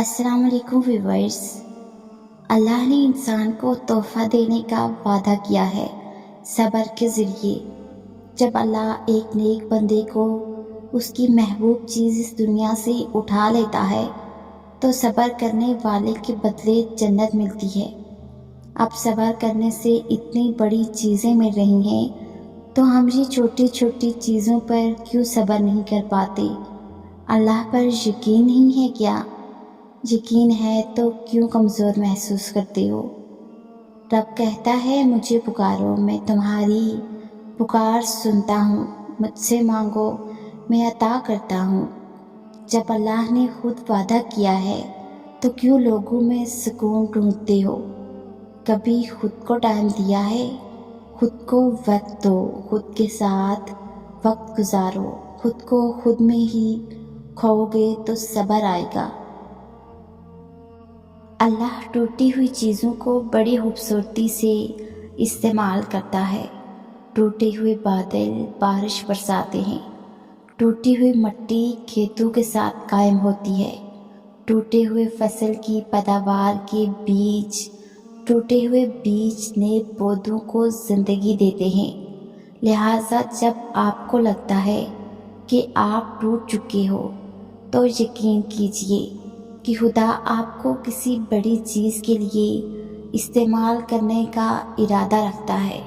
السلام علیکم ویورز۔ اللہ نے انسان کو تحفہ دینے کا وعدہ کیا ہے صبر کے ذریعے۔ جب اللہ ایک نیک بندے کو اس کی محبوب چیز اس دنیا سے اٹھا لیتا ہے تو صبر کرنے والے کے بدلے جنت ملتی ہے۔ اب صبر کرنے سے اتنی بڑی چیزیں مل رہی ہیں تو ہم یہ چھوٹی چھوٹی چیزوں پر کیوں صبر نہیں کر پاتے؟ اللہ پر یقین نہیں ہے کیا؟ یقین ہے تو کیوں کمزور محسوس کرتے ہو؟ رب کہتا ہے مجھے پکارو، میں تمہاری پکار سنتا ہوں، مجھ سے مانگو میں عطا کرتا ہوں۔ جب اللہ نے خود وعدہ کیا ہے تو کیوں لوگوں میں سکون ڈھونڈتے ہو؟ کبھی خود کو ٹائم دیا ہے؟ خود کو وقت دو، خود کے ساتھ وقت گزارو، خود کو خود میں ہی کھو گے تو صبر آئے گا۔ اللہ ٹوٹی ہوئی چیزوں کو بڑی خوبصورتی سے استعمال کرتا ہے۔ ٹوٹے ہوئے بادل بارش برساتے ہیں، ٹوٹی ہوئی مٹی کھیتوں کے ساتھ قائم ہوتی ہے، ٹوٹے ہوئے فصل کی پیداوار کے بیج، ٹوٹے ہوئے بیج نئے پودوں کو زندگی دیتے ہیں۔ لہٰذا جب آپ کو لگتا ہے کہ آپ ٹوٹ چکے ہو تو یقین کیجیے کہ خدا آپ کو کسی بڑی چیز کے لیے استعمال کرنے کا ارادہ رکھتا ہے۔